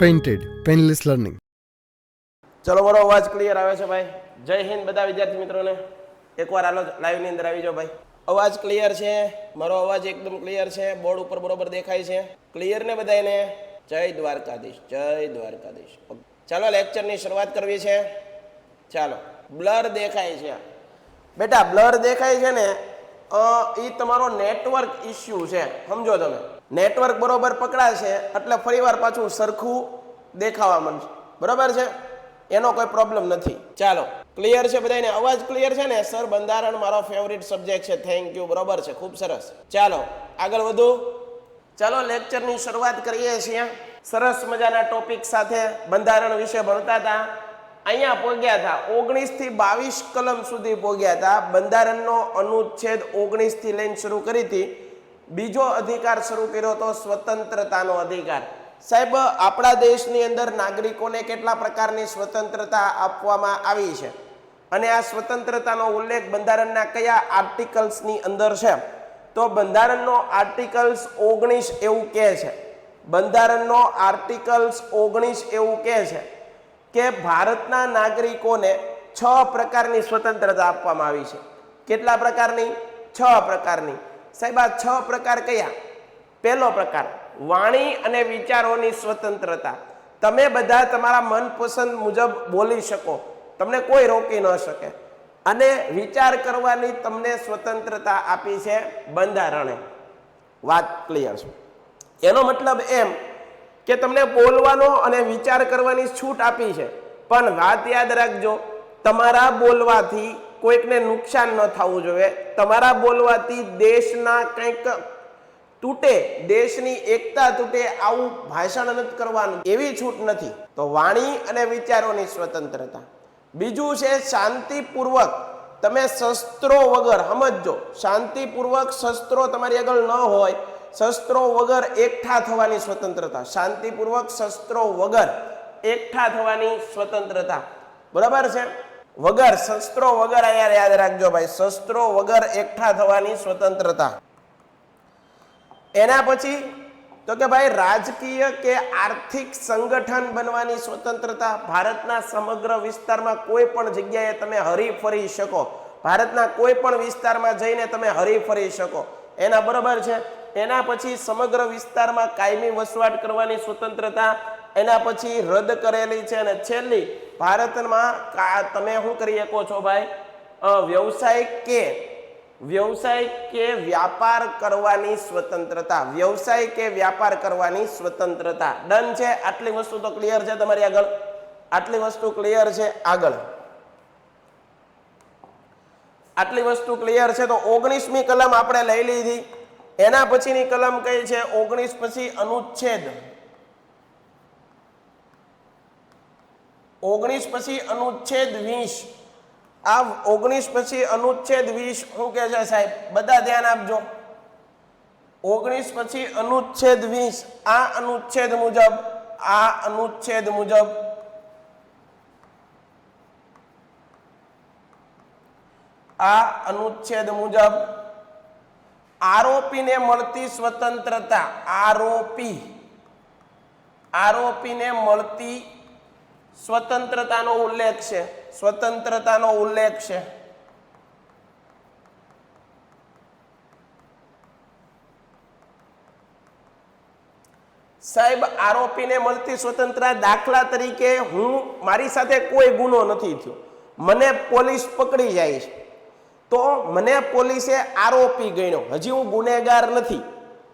Painted painless learning. ચલો મારો અવાજ ક્લિયર આવે છે ભાઈ? જય હિન્દ બધા વિદ્યાર્થી મિત્રોને. એકવાર હાલો લાઈવની અંદર આવી જાઓ ભાઈ. અવાજ ક્લિયર છે? મારો અવાજ એકદમ ક્લિયર છે? બોર્ડ ઉપર બરોબર દેખાય છે? ક્લિયર ને બધાને? જય દ્વારકાધીશ, જય દ્વારકાધીશ. ચાલો લેક્ચરની શરૂઆત કરવી છે. ચાલો, બ્લર દેખાય છે બેટા, બ્લર દેખાય છે ને એ તમારો નેટવર્ક ઇસ્યુ છે. સમજો તમે, નેટવર્ક બરોબર પકડાશે એટલે ફરીવાર પાછું સરખું દેખાવા માંડશે. બરોબર છે? એનો કોઈ પ્રોબ્લેમ નથી. ચાલો, ક્લિયર છે બધાને? અવાજ ક્લિયર છે ને? સર બંધારણ મારો ફેવરિટ સબ્જેક્ટ છે. Thank you. બરોબર છે, ખૂબ સરસ. ચાલો આગળ વધુ. ચાલો લેક્ચરની શરૂઆત કરીએ છીએ. સરસ મજાના ટોપિક સાથે બંધારણ વિશે ભણતા હતા. અહીંયા પહોંચ્યા હતા 19 થી 22 કલમ સુધી પહોંચ્યા હતા. બંધારણનો અનુચ્છેદ 19 થી લઈને શરૂ કરી હતી. બીજો અધિકાર શરૂ કર્યો હતો સ્વતંત્રતાનો અધિકાર. સાહેબ, આપણા દેશની અંદર નાગરિકોને કેટલા પ્રકારની સ્વતંત્રતા આપવામાં આવી છે અને આ સ્વતંત્રતાનો ઉલ્લેખ બંધારણના કયા આર્ટિકલ્સની અંદર છે? તો બંધારણનો આર્ટિકલ્સ 19 એવું કહે છે, બંધારણનો આર્ટિકલ્સ 19 એવું કહે છે કે ભારતના નાગરિકોને 6 પ્રકારની સ્વતંત્રતા આપવામાં આવી છે. કેટલા પ્રકારની? 6 પ્રકારની. સાહેબ, આ 6 પ્રકાર કયા? પહેલો પ્રકાર, વાણી અને વિચારોની સ્વતંત્રતા. તમે બધા તમારા મનપસંદ મુજબ બોલી શકો, તમને કોઈ રોકી ન શકે. અને વિચાર કરવાની તમને સ્વતંત્રતા આપી છે બંધારણે. વાત ક્લિયર છે? એનો મતલબ એમ કે તમને બોલવાનો અને વિચાર કરવાની છૂટ આપી છે, પણ વાત યાદ રાખજો, તમારા બોલવાથી કોઈકને નુકસાન ન થવું જોઈએ. તમારા બોલવાથી દેશના કંઈક તૂટે, દેશની એકતા તૂટે, આવું ભાષણ નથી કરવાનું, એવી છૂટ નથી. તો વાણી અને વિચારોની સ્વતંત્રતા. બીજું છે શાંતિપૂર્વક, તમે શસ્ત્રો વગર, સમજો, શાંતિપૂર્વક શસ્ત્રો તમારી આગળ ન હોય, શસ્ત્રો વગર એકઠા થવાની સ્વતંત્રતા. શાંતિપૂર્વક શસ્ત્રો વગર એકઠા થવાની સ્વતંત્રતા. બરાબર છે? વગર, શસ્ત્રો વગર, અહીંયા યાદ રાખજો ભાઈ, શસ્ત્રો વગર એકઠા થવાની સ્વતંત્રતા. એના પછી તો કે ભાઈ રાજકીય કે આર્થિક સંગઠન બનવાની સ્વતંત્રતા. ભારતના સમગ્ર વિસ્તારમાં કોઈ પણ જગ્યાએ તમે હરીફરી શકો, ભારતના કોઈ પણ વિસ્તારમાં જઈને તમે હરીફરી શકો. એના બરાબર છે. એના પછી સમગ્ર વિસ્તારમાં કાયમી વસવાટ કરવાની સ્વતંત્રતા. એના પછી રદ કરેલી છે. અને છેલ્લી, ભારતમાં તમે શું કરી શકો છો ભાઈ? વ્યવસાય કે વ્યાપાર કરવાની સ્વતંત્રતા. વ્યવસાય કે વ્યાપાર કરવાની સ્વતંત્રતા. ડન છે? આટલી વસ્તુ તો ક્લિયર છે તમારી આગળ? આટલી વસ્તુ ક્લિયર છે? આગળ આટલી વસ્તુ ક્લિયર છે? તો 19મી કલમ આપણે લઈ લીધી. એના પછીની કલમ કઈ છે? 19 પછી અનુચ્છેદ 19 પછી અનુચ્છેદ 20. આ 19 પછી અનુચ્છેદ 20 શું કે છે સાહેબ? બધા ધ્યાન આપજો. 19 પછી અનુચ્છેદ 20. આ અનુચ્છેદ મુજબ આરોપીને મળતી સ્વતંત્રતા. આરોપીને મળતી સ્વતંત્રતાનો ઉલ્લેખ છે. સ્વતંત્રતાનો ઉલ્લેખ છે. સાહેબ, આરોપીને મળતી સ્વતંત્રતા, દાખલા તરીકે મારી સાથે કોઈ ગુનો નથી થયો, મને પોલીસ પકડી જાય છે, તો મને પોલીસે આરોપી ગણ્યો, હજી હું ગુનેગાર નથી,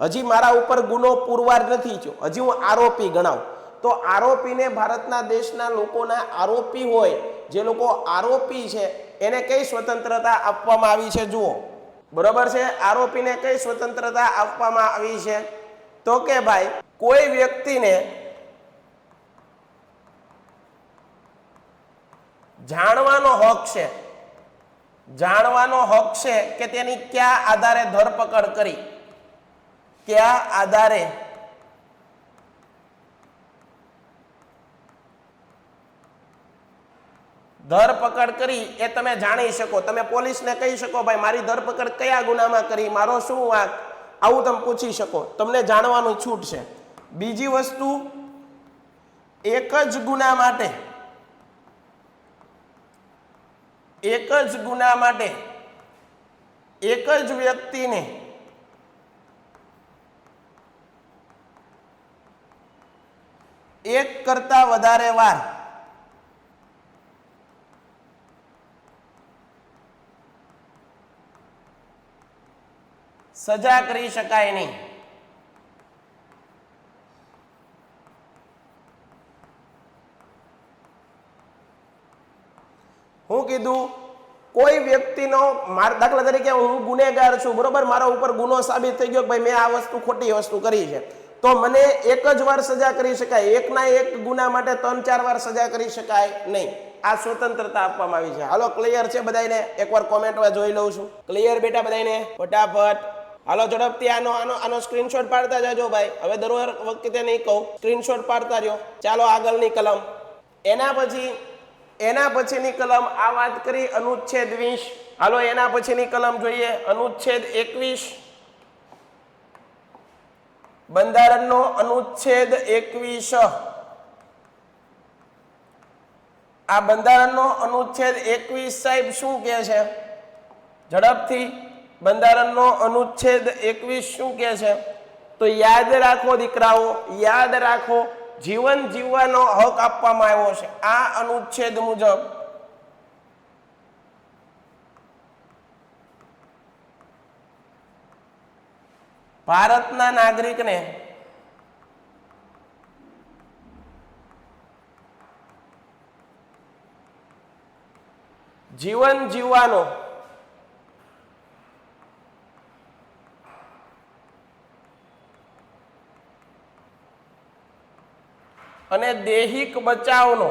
હજી મારા ઉપર ગુનો પુરવાર નથી થયો, હજી હું આરોપી ગણાવ. તો આરોપીને ભારતના દેશના લોકોના આરોપી હોય, જે લોકો આરોપી છે, એને કઈ સ્વતંત્રતા આપવામાં આવી છે? જુઓ, બરોબર છે? આરોપીને કઈ સ્વતંત્રતા આપવામાં આવી છે? તો કે ભાઈ કોઈ વ્યક્તિને જાણવાનો હક છે, જાણવાનો હક છે કે તેની કયા આધારે ધરપકડ કરી, કયા આધારે ધરપકડ કરી એ તમે જાણી શકો. તમે પોલીસને કહી શકો ભાઈ મારી ધરપકડ કયા ગુનામાં કરી, મારો શું વાંક, આવું તમે પૂછી શકો. તમને જાણવાની છૂટ છે. બીજી વસ્તુ એક જ ગુના માટે એક જ વ્યક્તિને એક કરતા વધારે વાર સજા કરી શકાય નહીં. હું કીધું? કોઈ વ્યક્તિનો દાખલા તરીકે હું ગુનેગાર છું, બરોબર, મારા ઉપર ગુનો સાબિત થઈ ગયો કે ભાઈ મેં આ વસ્તુ ખોટી વસ્તુ કરી છે, તો મને એક જ વાર સજા કરી શકાય. એકના એક ગુના માટે 3-4 વાર સજા કરી શકાય નહીં. આ સ્વતંત્રતા આપવામાં આવી છે. હાલો, ક્લિયર છે બધાને? એકવાર કોમેન્ટમાં જોઈ લઉં છું. ક્લિયર બેટા બધાને? ફટાફટ હાલો ઝડપથી આનો સ્ક્રીનશોટ પાડતા જાજો ભાઈ. હવે દર વખતે નહીં કહું, સ્ક્રીનશોટ પાડતા રહ્યો. ચાલો આગળની કલમ. એના પછીની કલમ આ વાત કરી અનુચ્છેદ 20. હાલો એના પછીની કલમ જોઈએ, અનુચ્છેદ 21. બંધારણનો અનુચ્છેદ 21. આ બંધારણનો અનુચ્છેદ 21 સાહેબ શું કહે છે? ઝડપથી બંધારણનો અનુચ્છેદ 21 શું કહે છે? તો યાદ રાખો દીકરાઓ, યાદ રાખો, જીવન જીવવાનો હક આપવામાં આવ્યો છે આ અનુચ્છેદ મુજબ. ભારતના નાગરિકને જીવન જીવવાનો અને દૈહિક બચાવનો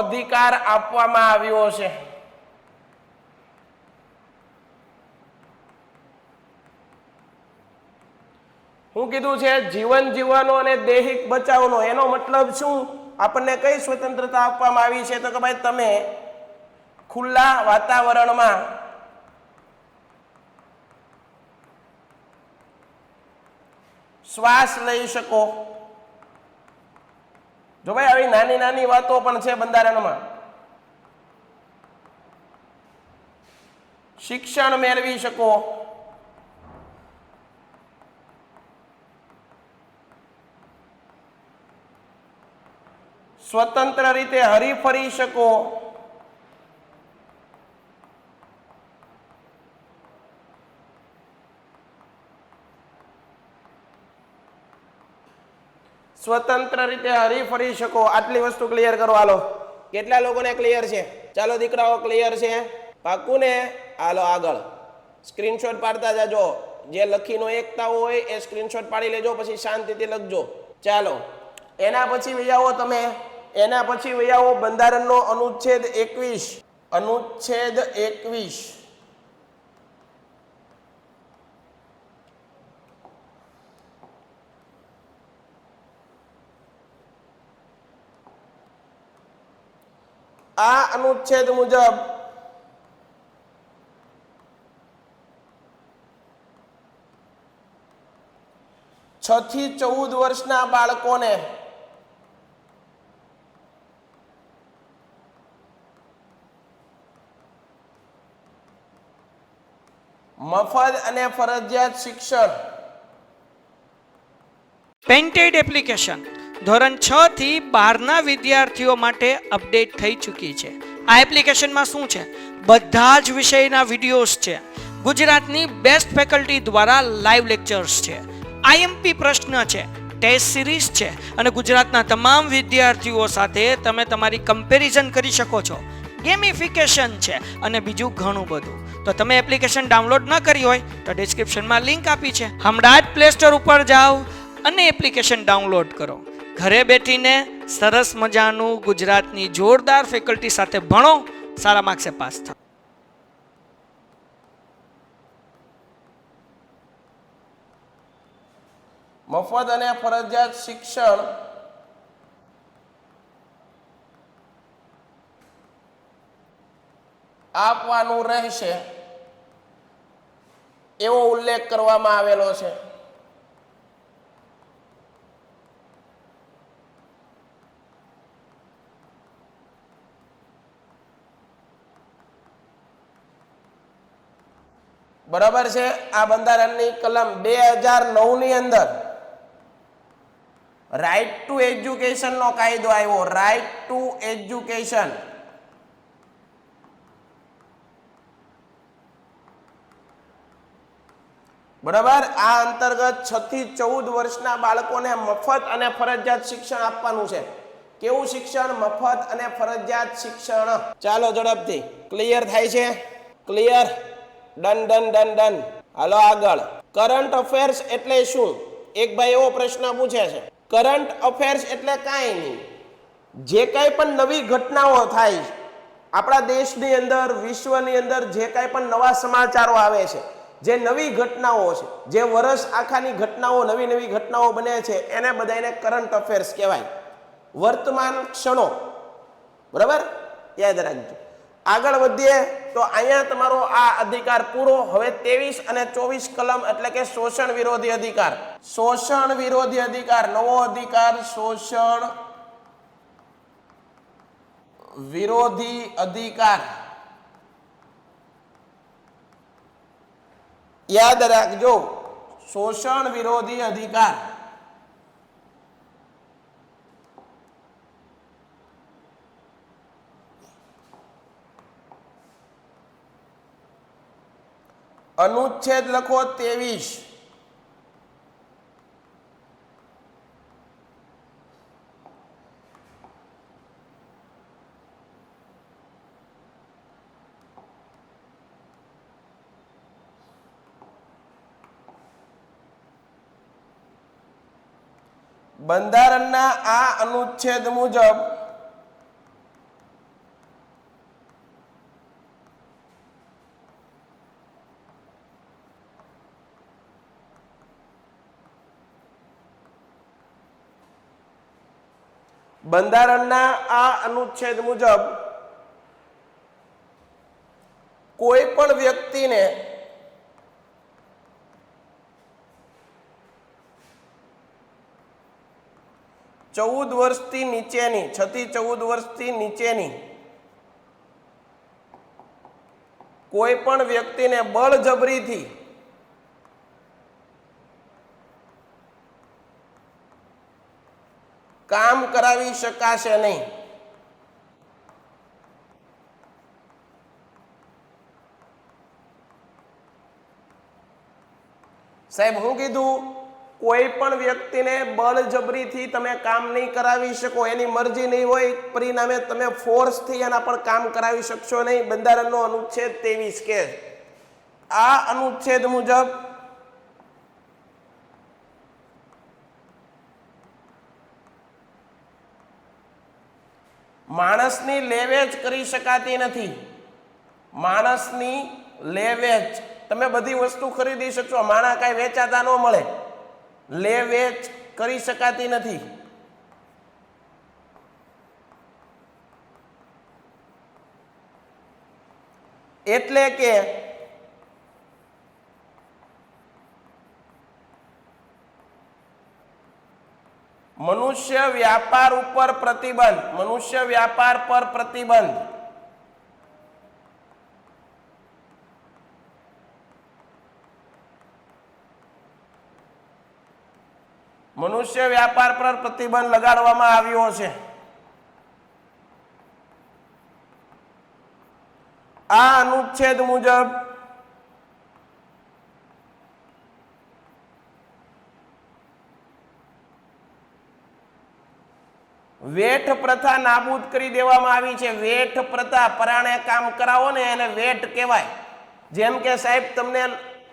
અધિકાર આપવામાં આવ્યો છે. શું કીધું છે? જીવન જીવવાનો અને દૈહિક બચાવનો. એનો મતલબ શું? આપણને કઈ સ્વતંત્રતા આપવામાં આવી છે? તો કે ભાઈ તમે ખુલ્લા વાતાવરણમાં શ્વાસ લઈ શકો. જો ભાઈ આવી નાની નાની વાતો પણ છે બંધારણમાં. શિક્ષણ મેળવી શકો. સ્વતંત્ર રીતે હરીફરી શકો. સ્વતંત્ર રીતે હરીફરી શકો. આટલી વસ્તુ ક્લિયર કરો. હાલો, કેટલા લોકોને ક્લિયર છે? ચાલો દીકરાઓ, ક્લિયર છે? પાક્કું ને? હાલો આગળ સ્ક્રીનશોટ પાડતા જાજો. જે લખીનો એકતા હોય એ સ્ક્રીનશોટ પાડી લેજો, પછી શાંતિથી લખજો. ચાલો એના પછી વૈયાવો તમે. એના પછી વૈયાવો બંધારણનો અનુચ્છેદ 21. અનુચ્છેદ 21. આ અનુચ્છેદ મુજબ છ થી 14 વર્ષના બાળકોને મફત અને ફરજિયાત શિક્ષણ. પેન્ટેડ એપ્લિકેશન ધોરણ 6 થી 12ના વિદ્યાર્થીઓ માટે અપડેટ થઈ ચૂકી છે. આ એપ્લિકેશનમાં શું છે? બધા જ વિષયના વિડીયોઝ છે. ગુજરાતની બેસ્ટ ફેકલ્ટી દ્વારા લાઈવ લેક્ચર્સ છે. આઈએમપી પ્રશ્ન છે, ટેસ્ટ સિરીઝ છે અને ગુજરાતના તમામ વિદ્યાર્થીઓ સાથે તમે તમારી કમ્પેરિઝન કરી શકો છો. ગેમિફિકેશન છે અને બીજું ઘણું બધું. તો તમે એપ્લિકેશન ડાઉનલોડ ન કરી હોય તો ડિસ્ક્રિપ્શનમાં લિંક આપી છે. હમણાં જ પ્લે સ્ટોર ઉપર જાઓ અને એપ્લિકેશન ડાઉનલોડ કરો. ઘરે બેઠીને સરસ મજાનું ગુજરાતની જોરદાર ફેકલ્ટી સાથે ભણો, સારા માર્ક્સે પાસ થાઓ. મફત અને ફરજિયાત શિક્ષણ આપવાનું રહેશે એવો ઉલ્લેખ કરવામાં આવેલો છે. બરાબર છે. આ બંધારણની કલમ 2009 ની અંદર રાઇટ ટુ એજ્યુકેશન નો કાયદો આવ્યો. Right to education. બરાબર. આ અંતર્ગત 6 થી 14 વર્ષના બાળકોને મફત અને ફરજિયાત શિક્ષણ આપવાનું છે. કેવું શિક્ષણ? મફત અને ફરજિયાત શિક્ષણ. ચાલો ઝડપથી ક્લિયર થાય છે? Clear? Done done done done. હાલો આગળ. કરંટ અફેર્સ એટલે શું? એક ભાઈ એવો પ્રશ્ન પૂછે છે. કરંટ અફેર્સ એટલે કાંઈ નહીં, જે કાંઈ પણ નવી ઘટનાઓ થાય આપણા દેશની અંદર, વિશ્વની અંદર, જે કાંઈ પણ નવા સમાચારો આવે છે, જે નવી ઘટનાઓ છે, જે વર્ષ આખાની ઘટનાઓ, નવી નવી ઘટનાઓ બને છે, એને બધાને કરંટ અફેર્સ કહેવાય. વર્તમાન ક્ષણો. બરાબર? યાદ રાખજો. આગળ વધીએ તો અહીંયા તમારો આ અધિકાર પૂરો. હવે 23 અને 24 કલમ એટલે કે શોષણ વિરોધી અધિકાર. શોષણ વિરોધી અધિકાર, નવો અધિકાર, શોષણ વિરોધી અધિકાર. યાદ રાખજો, શોષણ વિરોધી અધિકાર. અનુચ્છેદ લખો 23. બંધારણના આ અનુચ્છેદ મુજબ કોઈ પણ વ્યક્તિને ચૌદ વર્ષથી નીચેની 6 થી 14 વર્ષથી નીચેની કોઈ પણ વ્યક્તિને બળજબરીથી કામ કરાવી શકાશે નહીં. સાહેબ હું કીધું? કોઈ પણ વ્યક્તિને બળજબરીથી તમે કામ નહીં કરાવી શકો, એની મરજી નહીં હોય, પરિણામે તમે ફોર્સથી એના પર કામ કરાવી શકશો નહીં. બંધારણનો અનુચ્છેદ 23 કે આ અનુચ્છેદ મુજબ માણસની લેવેચ કરી શકાતી નથી. માણસની લેવેચ, તમે બધી વસ્તુ ખરીદી શકશો, માણા કાંઈ વેચાતા ન મળે. લે વેચ કરી શકાતી નથી. એટલે કે મનુષ્ય વ્યાપાર ઉપર પ્રતિબંધ. મનુષ્ય વ્યાપાર પર પ્રતિબંધ. મનુષ્ય વ્યાપાર પર પ્રતિબંધ લગાડવામાં આવ્યો છે. આ અનુચ્છેદ મુજબ વેઠ પ્રથા નાબૂદ કરી દેવામાં આવી છે. વેઠ પ્રથા, પરાણે કામ કરાવો ને એને વેઠ કહેવાય. જેમ કે સાહેબ તમને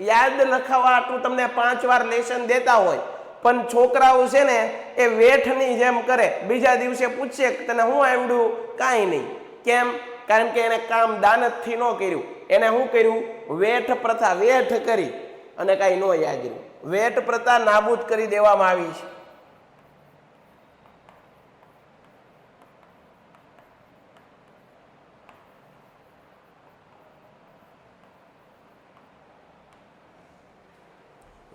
યાદ લખાવવા આટલું તમને 5 વાર લેસન દેતા હોય, પણ છોકરાઓ છે ને એ વેઠની જેમ કરે. બીજા દિવસે પૂછશે તને શું આવડ્યું? કાંઈ નહીં. કેમ? કારણ કે એને કામ દાનતથી ન કર્યું. એને શું કર્યું? વેઠ પ્રથા, વેઠ કરી અને કાંઈ ન યાદ રહ્યું. વેઠ પ્રથા નાબૂદ કરી દેવામાં આવી છે.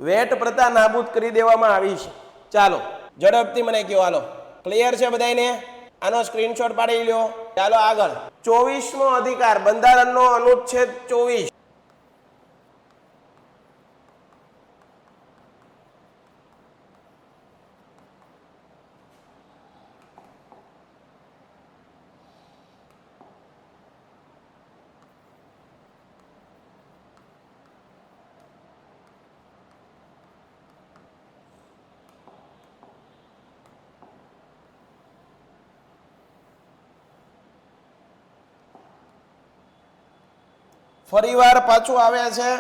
વેટ પ્રથા નાબૂદ કરી દેવામાં આવી છે. ચાલો ઝડપથી મને કહો. હાલો, ક્લિયર છે બધાને? આનો સ્ક્રીનશોટ પાડી લ્યો. ચાલો આગળ. 24મો અધિકાર, બંધારણનો અનુચ્છેદ 24. ફરીવાર પાછું આવે છે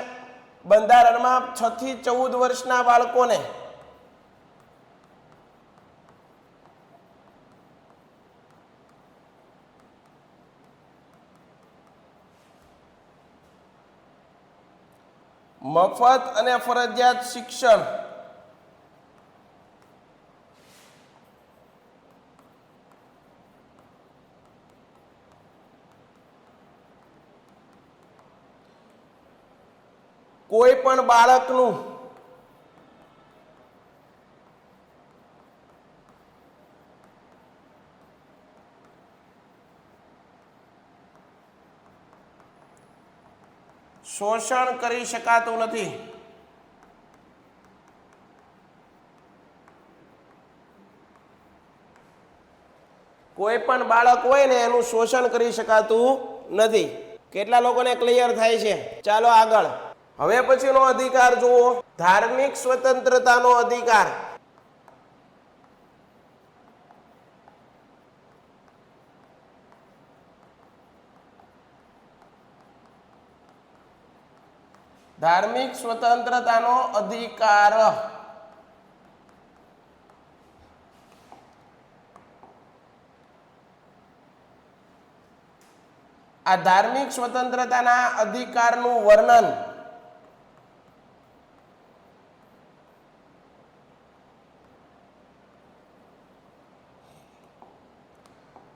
બંધારણમાં 6 થી 14 વર્ષના બાળકોને મફત અને ફરજિયાત શિક્ષણ કોઈ પણ બાળકનું શોષણ કરી શકાતું નથી. કોઈ પણ બાળક હોય ને એનું શોષણ કરી શકાતું નથી. કેટલા લોકોને ક્લિયર થાય છે? ચાલો આગળ. હવે પછીનો અધિકાર જુઓ, ધાર્મિક સ્વતંત્રતાનો અધિકાર. ધાર્મિક સ્વતંત્રતાનો અધિકાર. આ ધાર્મિક સ્વતંત્રતાના અધિકારનું વર્ણન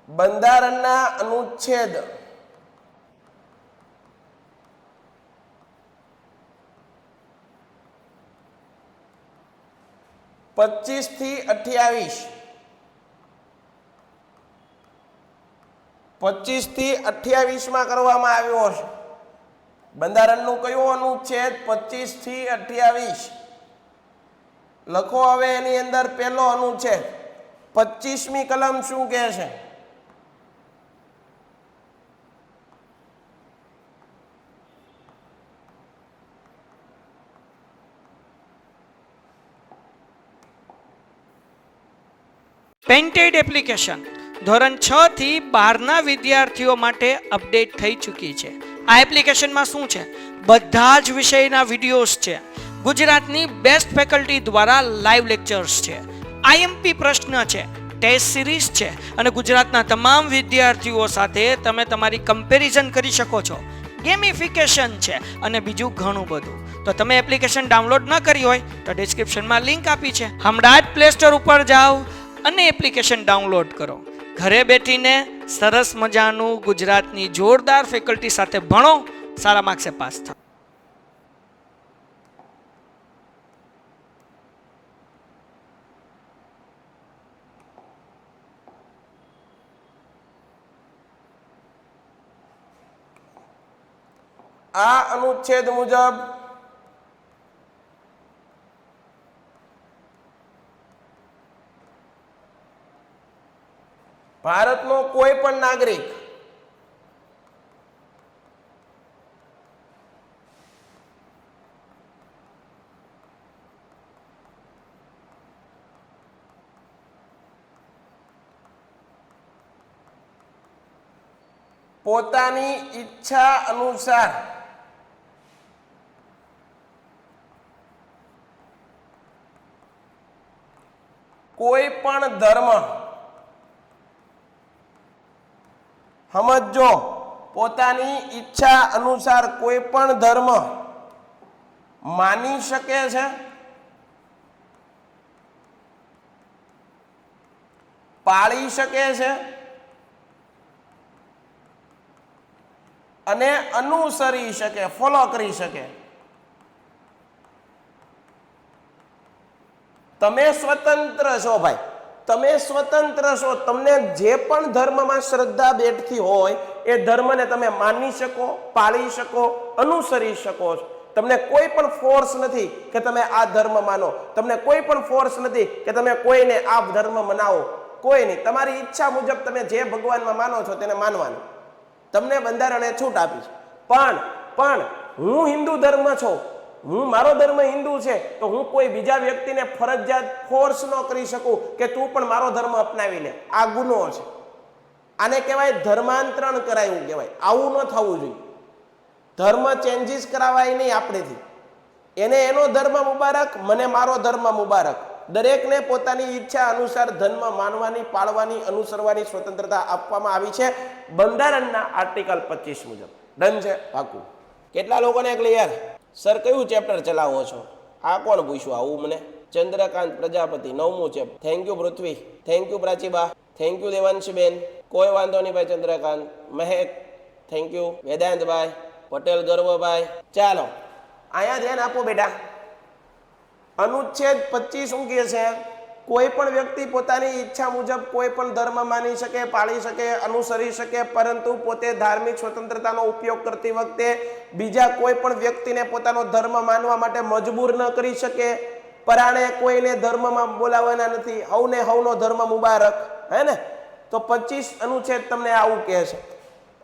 બંધારણના અનુચ્છેદ 25 થી 28 માં કરવામાં આવ્યો છે. બંધારણનું કયું અનુચ્છેદ? 25 થી 28. લખો હવે એની અંદર પહેલો અનુચ્છેદ 25મી કલમ શું કહે છે? પેન્ટેડ એપ્લિકેશન ધોરણ 6 થી 12ના વિદ્યાર્થીઓ માટે અપડેટ થઈ ચૂકી છે. આ એપ્લિકેશનમાં શું છે? બધા જ વિષયના વિડીયોઝ છે. ગુજરાતની બેસ્ટ ફેકલ્ટી દ્વારા લાઈવ લેક્ચર્સ છે. આઈએમપી પ્રશ્ન છે, ટેસ્ટ સિરીઝ છે અને ગુજરાતના તમામ વિદ્યાર્થીઓ સાથે તમે તમારી કમ્પેરિઝન કરી શકો છો. ગેમિફિકેશન છે અને બીજું ઘણું બધું. તો તમે એપ્લિકેશન ડાઉનલોડ ન કરી હોય તો ડિસ્ક્રિપ્શનમાં લિંક આપી છે. હમણાં જ પ્લે સ્ટોર ઉપર જાઓ અને એપ્લિકેશન ડાઉનલોડ કરો. ઘરે બેઠીને સરસ મજાનું ગુજરાતની જોરદાર ફેકલ્ટી સાથે ભણો, સારા માર્ક્સે પાસ થાઓ. આ અનુચ્છેદ મુજબ ભારતનો કોઈ પણ નાગરિક પોતાની ઈચ્છા અનુસાર કોઈ પણ ધર્મ, સમજો, પોતાની ઈચ્છા અનુસાર કોઈ પણ ધર્મ માની શકે છે, પાળી શકે છે અને અનુસરી શકે, ફોલો કરી શકે. તમે સ્વતંત્ર છો ભાઈ, તમે સ્વતંત્ર છો. તમને જે પણ ધર્મમાં શ્રદ્ધા બેઠતી હોય એ ધર્મને તમે માની શકો, પાળી શકો, અનુસરી શકો છો. તમને કોઈ પણ ફોર્સ નથી કે તમે આ ધર્મ માનો, તમને કોઈ પણ ફોર્સ નથી કે તમે કોઈને આ ધર્મ મનાવો, કોઈ નહીં. તમારી ઈચ્છા મુજબ તમે જે ભગવાનમાં માનો છો તેને માનવાનું તમને બંધારણે છૂટ આપી છે. પણ હું હિન્દુ ધર્મ છું, હું મારો ધર્મ હિન્દુ છે, તો હું કોઈ બીજા વ્યક્તિને ફરજિયાત ફોર્સ ન કરી શકું કે તું પણ મારો ધર્મ અપનાવી લે. આ ગુનો છે. આને કહેવાય ધર્માંતરણ કરાયું કહેવાય. આવું ન થવું જોઈએ. ધર્મ ચેન્જીસ કરાવાય નહીં આપણેથી. એને એનો ધર્મ મુબારક, મને મારો ધર્મ મુબારક. દરેકને પોતાની ઈચ્છા અનુસાર ધર્મ માનવાની, પાળવાની, અનુસરવાની સ્વતંત્રતા આપવામાં આવી છે બંધારણના આર્ટિકલ 25 મુજબ. ડન છે? પાકું. કેટલા લોકોને ક્લિયર? સર કયું ચેપ્ટર ચલાવો છો? આ કોણ પૂછ્યું આવું મને? ચંદ્રકાંત પ્રજાપતિ 9મું chapter. Thank you Prithvi, thank you પ્રાચીબા, થેન્ક યુ દેવાંશીબેન. કોઈ વાંધો નહીં ભાઈ ચંદ્રકાંત. Mahek thank you. વેદાંતભાઈ પટેલ ગર્વભાઈ. ચાલો અહીંયા ધ્યાન આપો બેટા. અનુચ્છેદ 25 શું કહે છે? કોઈ પણ વ્યક્તિ પોતાની ઈચ્છા મુજબ કોઈ પણ ધર્મ માની શકે, પાળી શકે, અનુસરી શકે, પરંતુ પોતે ધાર્મિક સ્વતંત્રતાનો ઉપયોગ કરતી વખતે બીજા કોઈ પણ વ્યક્તિને પોતાનો ધર્મ માનવા માટે મજબૂર ન કરી શકે. પરાણે કોઈને ધર્મમાં બોલાવવાના નથી. હવને હવનો ધર્મ મુબારક. હે ને? તો 25 અનુચ્છેદ તમને આવું કહે છે.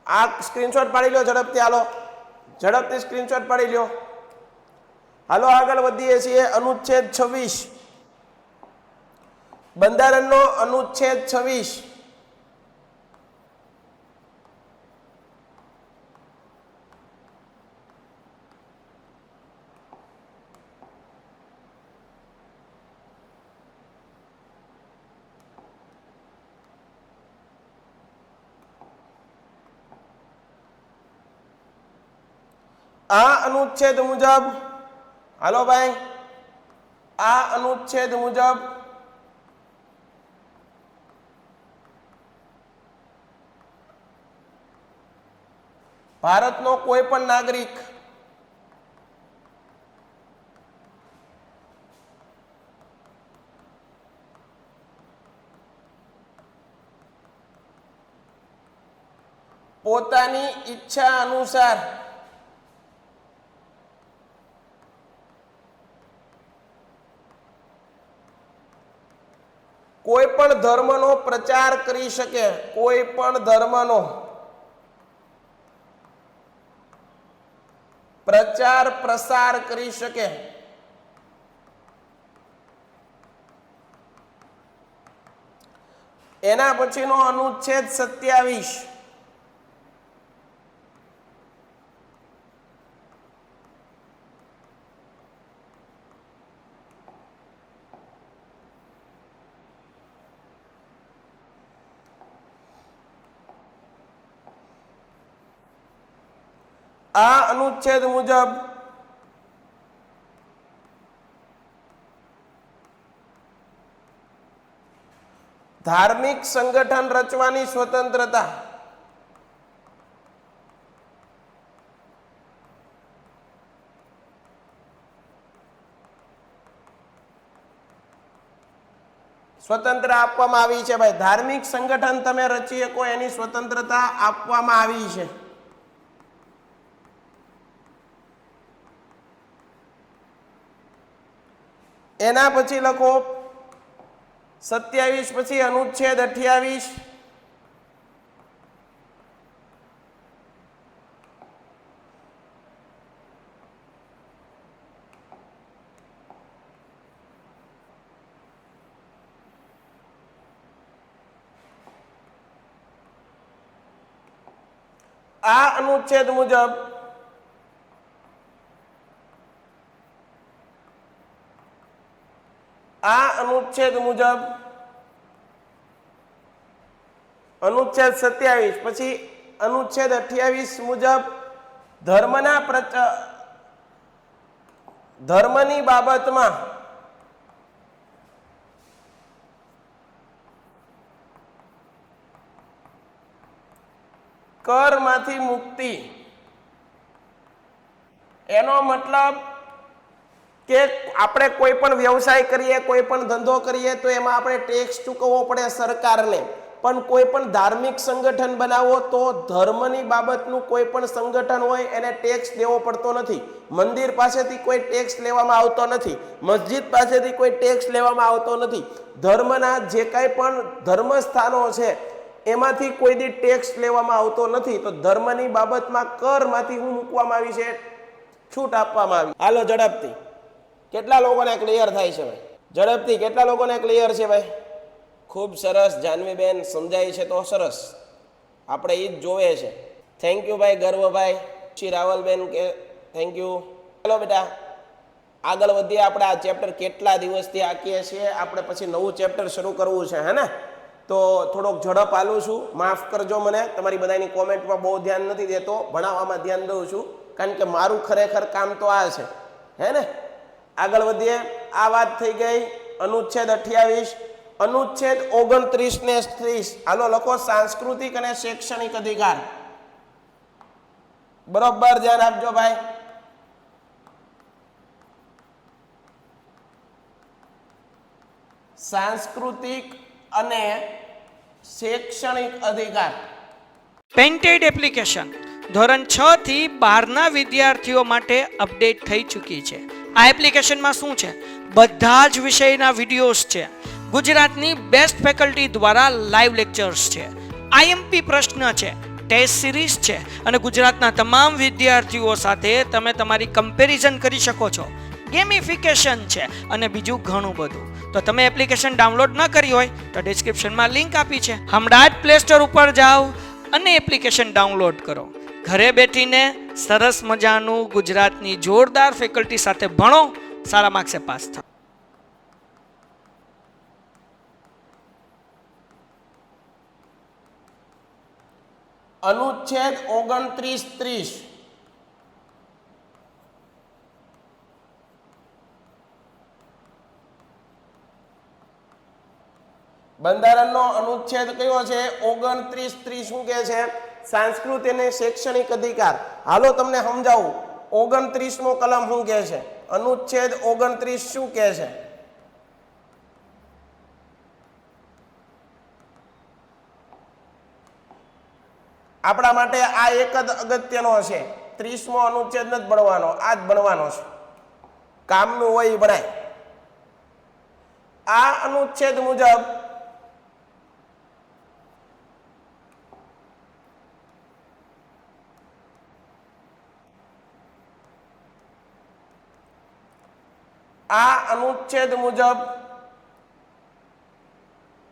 આ સ્ક્રીનશોટ પાડી લો ઝડપથી. હાલો ઝડપથી સ્ક્રીનશોટ પાડી લો. હાલો આગળ વધીએ છીએ. અનુચ્છેદ 26, બંધારણનો અનુચ્છેદ 26. આ અનુચ્છેદ મુજબ, હાલો ભાઈ, આ અનુચ્છેદ મુજબ ભારતનો કોઈ પણ નાગરિક પોતાની ઈચ્છા અનુસાર કોઈ પણ ધર્મનો પ્રચાર કરી શકે, કોઈ પણ ધર્મનો પ્રચાર પ્રસાર કરી શકે. એના પછીનો અનુચ્છેદ 27. આ અનુચ્છેદ મુજબ ધાર્મિક સંગઠન રચવાની સ્વતંત્રતા, સ્વતંત્ર આપવામાં આવી છે ભાઈ. ધાર્મિક સંગઠન તમે રચી શકો એની સ્વતંત્રતા આપવામાં આવી છે. એના પછી લખો 27 પછી અનુચ્છેદ 28. આ અનુચ્છેદ મુજબ અનુચ્છેદ 27 પછી અનુચ્છેદ 28 મુજબ ધર્મની બાબતમાં કરમાંથી મુક્તિ. એનો મતલબ કે આપણે કોઈ પણ વ્યવસાય કરીએ, કોઈ પણ ધંધો કરીએ તો એમાં આપણે ટેક્સ ચૂકવવો પડે સરકારને, પણ કોઈ પણ ધાર્મિક સંગઠન બનાવો તો ધર્મની બાબતનું કોઈ પણ સંગઠન હોય એને ટેક્સ દેવો પડતો નથી. મંદિર પાસેથી કોઈ ટેક્સ લેવામાં આવતો નથી, મસ્જિદ પાસેથી કોઈ ટેક્સ લેવામાં આવતો નથી. ધર્મના જે કાંઈ પણ ધર્મસ્થાનો છે એમાંથી કોઈ દી ટેક્સ લેવામાં આવતો નથી. તો ધર્મની બાબતમાં કરમાંથી શું મૂકવામાં આવી છે? છૂટ આપવામાં આવી. હાલો ઝડપથી, કેટલા લોકોને ક્લિયર થાય છે ભાઈ? ઝડપથી કેટલા લોકોને ક્લિયર છે ભાઈ? ખૂબ સરસ જાનવીબેન, સમજાય છે તો સરસ, આપણે એ જ જોવે છે. થેન્ક યુ ભાઈ ગર્વભાઈ. શ્રી રાવલબેન કે થેન્ક યુ. ચાલો બેટા આગળ વધીએ. આપણે આ ચેપ્ટર કેટલા દિવસથી આંકીએ છીએ, આપણે પછી નવું ચેપ્ટર શરૂ કરવું છે, હે ને? તો થોડોક ઝડપ આલું છું, માફ કરજો મને, તમારી બધાની કોમેન્ટમાં બહુ ધ્યાન નથી દેતો, ભણાવવામાં ધ્યાન દઉં છું, કારણ કે મારું ખરેખર કામ તો આ છે, હે ને? આગળ વધીએ. આ વાત થઈ ગઈ અનુચ્છેદ 28. અનુચ્છેદ 29 ને 30 હાલો લખો, સાંસ્કૃતિક અને શૈક્ષણિક અધિકાર. બરોબર ધ્યાન આપજો ભાઈ. સાંસ્કૃતિક અને શૈક્ષણિક અધિકાર. પેન્ટેડ એપ્લિકેશન ધોરણ 6 થી 12ના વિદ્યાર્થીઓ માટે અપડેટ થઈ ચૂકી છે. આ એપ્લિકેશનમાં શું છે? બધા જ વિષયના વિડીયોઝ છે. ગુજરાતની બેસ્ટ ફેકલ્ટી દ્વારા લાઈવ લેક્ચર્સ છે, આઈએમપી પ્રશ્ન છે, ટેસ્ટ સિરીઝ છે, અને ગુજરાતના તમામ વિદ્યાર્થીઓ સાથે તમે તમારી કમ્પેરિઝન કરી શકો છો. ગેમિફિકેશન છે અને બીજું ઘણું બધું. તો તમે એપ્લિકેશન ડાઉનલોડ ન કરી હોય તો ડિસ્ક્રિપ્શનમાં લિંક આપી છે, હમણાં જ પ્લે સ્ટોર ઉપર જાઓ અને એપ્લિકેશન ડાઉનલોડ કરો. ઘરે બેઠીને સરસ મજાનું ગુજરાતની જોરદાર ફેકલ્ટી સાથે ભણો, સારા માર્ક્સે પાસ થાઓ. અનુચ્છેદ 29-30 બંધારણનો અનુચ્છેદ કયો છે? 29-30 શું કહે છે? સાંસ્કૃતિક અને શૈક્ષણિક અધિકાર. હાલો તમને સમજાવું, 29મો કલમ શું કહે છે? અનુચ્છેદ 29 શું કહે છે? આપણા માટે આ એક જ અગત્યનો છે. 30મો અનુચ્છેદ નથી ભણવાનો, આ જ ભણવાનો છે, કામનું હોય એ ભણાય. આ અનુચ્છેદ મુજબ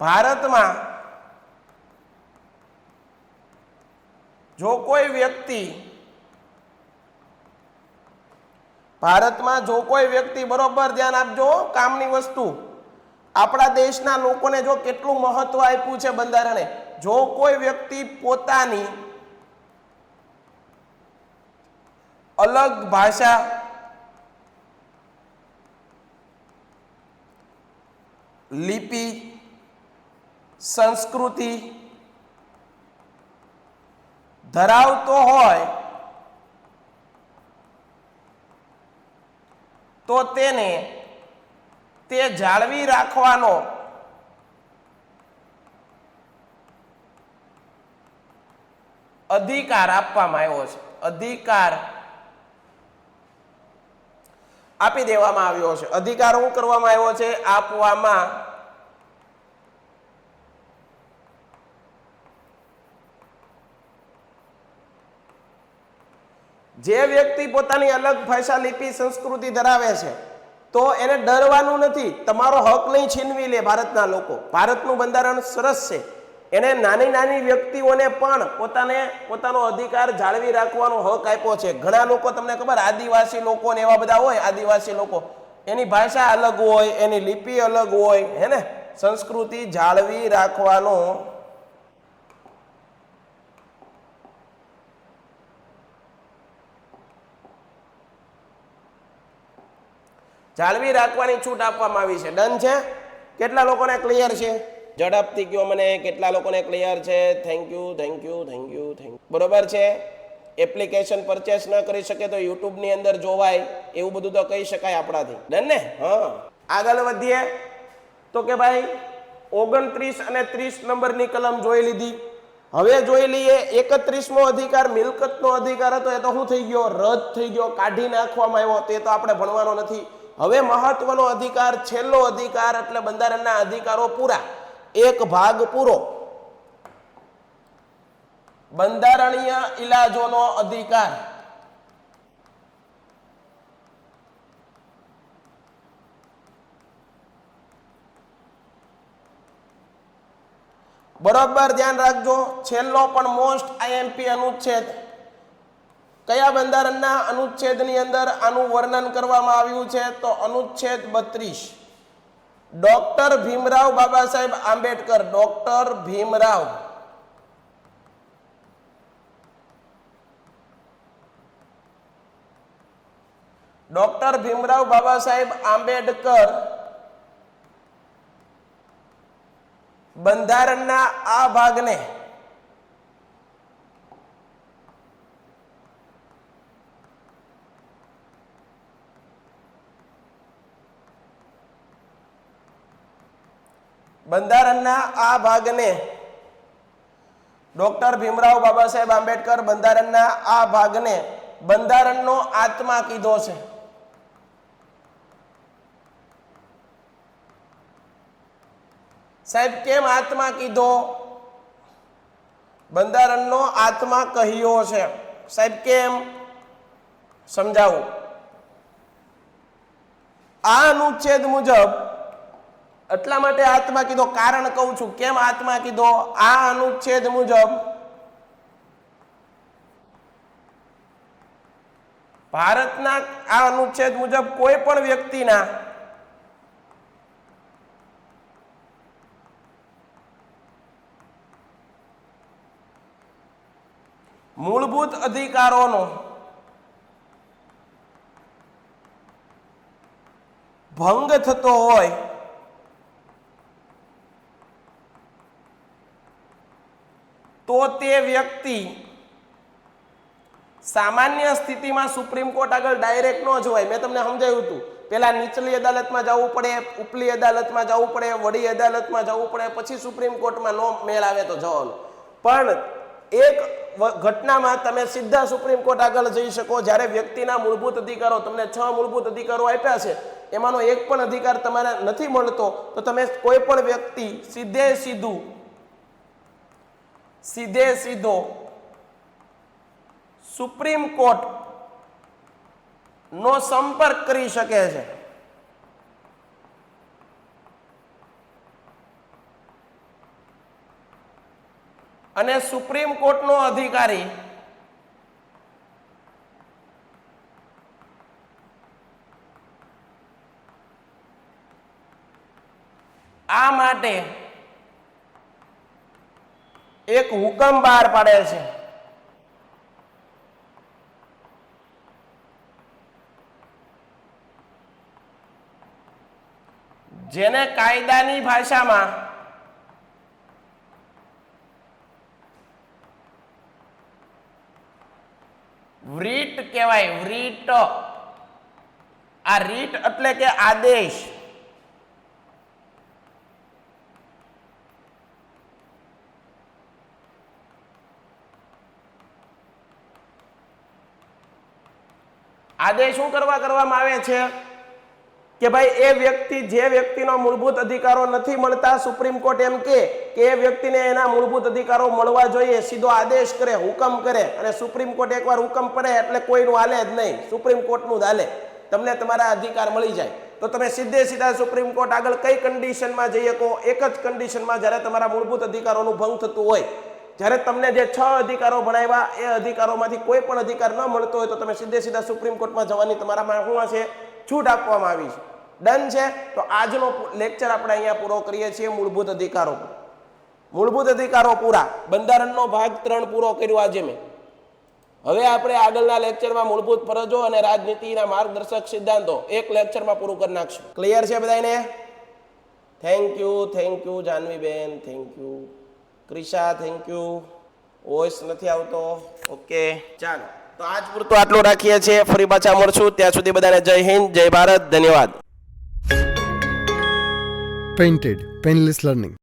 ભારતમાં જો કોઈ વ્યક્તિ બરોબર ધ્યાન આપજો, કામની વસ્તુ, આપણા દેશના લોકોને જો કેટલું મહત્વ આપ્યું છે બંધારણે. જો કોઈ વ્યક્તિ પોતાની અલગ ભાષા, લિપિ, સંસ્કૃતિ ધરાવતો હોય તો તેને તે જાળવી રાખવાનો અધિકાર આપવામાં આવ્યો છે. અધિકાર આપી દેવામાં આવ્યો છે. અધિકાર શું કરવામાં આવ્યો છે? આપવામાં જે વ્યક્તિ પોતાની અલગ ભાષા, લિપિ, સંસ્કૃતિ ધરાવે છે તો એને ડરવાનું નથી, તમારો હક નહીં છીનવી લે ભારતના લોકો. ભારતનું બંધારણ સરસ છે, એને નાની નાની વ્યક્તિઓને પણ પોતાનો અધિકાર જાળવી રાખવાનો હક આપ્યો છે. ઘણા લોકો તમને ખબર, આદિવાસી લોકો ને એવા બધા હોય, આદિવાસી લોકો એની ભાષા અલગ હોય, એની લિપિ અલગ હોય, હે ને? સંસ્કૃતિ જાળવી રાખવાનો જાળવી છૂટ આપવામાં આવી છે. ડન છે? કેટલા લોકોને ક્લિયર છે? ઝડપથી કયો મને, કેટલા લોકોને ક્લિયર છે? Thank you. બરોબર છે. એપ્લિકેશન પરચેસ ન કરી શકે તો યુટ્યુબની અંદર જોવાય, એવું બધું તો કહી શકાય આપણાથી. ડન ને? હા, આગળ વધીએ તો કે ભાઈ 29 અને 30 નંબરની કલમ જોઈ લીધી. હવે જોઈ લઈએ 31મો અધિકાર મિલકતનો અધિકાર હતો, એ તો શું થઈ ગયો? રદ થઈ ગયો, કાઢી નાખવામાં આવ્યો. તે તો આપણે ભણવાનો નથી. હવે મહત્વનો અધિકાર, છેલ્લો અધિકાર, એટલે બંધારણના અધિકારો પૂરા, એક ભાગ પૂરો. બંધારણીય ઇલાજોનો અધિકાર. બરોબર ધ્યાન રાખજો. છેલ્લો પણ મોસ્ટ આઈએમપી અનુચ્છેદ, કયા બંધારણના અનુચ્છેદની અંદર આનું વર્ણન કરવામાં આવ્યું છે? તો અનુચ્છેદ 32. ડોક્ટર ભીમરાવ બાબા સાહેબ આંબેડકર, ડોક્ટર ભીમરાવ બાબા સાહેબ આંબેડકર બંધારણના આ ભાગને ડોક્ટર ભીમરાવ બાબા સાહેબ આંબેડકર બંધારણના આ ભાગને બંધારણનો આત્મા કીધો છે. સાહેબ કેમ આત્મા કીધો? બંધારણનો આત્મા કહ્યો છે. સાહેબ કેમ? સમજાવું. આ અનુચ્છેદ મુજબ એટલા માટે આત્મા કીધો, કારણ કહું છું કેમ આત્મા કીધો. આ અનુચ્છેદ મુજબ ભારતના આ અનુચ્છેદ મુજબ કોઈ પણ વ્યક્તિના મૂળભૂત અધિકારોનો ભંગ થતો હોય તો તે વ્યક્તિ સામાન્ય સ્થિતિમાં સુપ્રીમ કોર્ટ આગળ ડાયરેક્ટ ન જવાય. મેં તમને સમજાવ્યું હતું, પહેલા નીચલી અદાલતમાં જવું પડે, ઉપલી અદાલતમાં જવું પડે, વડી અદાલતમાં જવું પડે, પછી સુપ્રીમ કોર્ટમાં નો મેળ આવે તો જવાનું. પણ એક ઘટનામાં તમે સીધા સુપ્રીમ કોર્ટ આગળ જઈ શકો. જ્યારે વ્યક્તિના મૂળભૂત અધિકારો, તમને 6 મૂળભૂત અધિકારો આપ્યા છે, એમાંનો એક પણ અધિકાર તમારે નથી મળતો, તો તમે કોઈ પણ વ્યક્તિ સીધે સીધો સુપ્રીમ કોર્ટ નો સંપર્ક કરી શકે છે. અને સુપ્રીમ કોર્ટનો અધિકારી આ માટે એક હુકમ બહાર પાડે છે. જેને કાયદાની ભાષામાં રીટ કહેવાય. રીટ, આ રીટ એટલે કે આદેશ. આદેશ શું કરવામાં આવે છે કે ભાઈ એ વ્યક્તિ, જે વ્યક્તિનો મૂળભૂત અધિકારો નથી મળતા, સુપ્રીમ કોર્ટ એમ કે એ વ્યક્તિને એના મૂળભૂત અધિકારો મળવા જોઈએ, સીધો આદેશ કરે, હુકમ કરે. અને સુપ્રીમ કોર્ટ એકવાર હુકમ પડે એટલે કોઈનું હાલે જ નહીં, સુપ્રીમ કોર્ટનું જ હાલે. તમને તમારા અધિકાર મળી જાય તો તમે સીધા સુપ્રીમ કોર્ટ આગળ કઈ કન્ડિશનમાં જઈ શકો? એક જ કન્ડિશનમાં, જ્યારે તમારા મૂળભૂત અધિકારોનું ભંગ થતું હોય. જ્યારે તમને જે 6 અધિકારો ભણાવ્યા એ અધિકારોમાંથી કોઈ પણ અધિકાર ન મળતો હોય તો તમે સીધા સુપ્રીમ કોર્ટમાં જવાની તમારામાં શું હશે? છૂટ આપવામાં આવી છે. ડન છે? તો આજનો લેક્ચર આપણે અહીંયા પૂરો કરીએ છીએ. મૂળભૂત અધિકારો પૂરા. બંધારણનો ભાગ 3 પૂરો કર્યો આજે મેં. હવે આપણે આગળના લેક્ચરમાં મૂળભૂત ફરજો અને રાજનીતિના માર્ગદર્શક સિદ્ધાંતો એક લેક્ચરમાં પૂરું કરી નાખશું. ક્લિયર છે બધાને? થેન્ક યુ જાનવીબેન, thank you Krisha, thank you. Voice નથી આવતો. ઓકે ચાલો તો આજ પૂરતું આટલું રાખીએ છીએ. ફરી પાછા મળશું. ત્યાં સુધી બધાને જય હિન્દ, જય ભારત, ધન્યવાદ. Painted Painless Learning.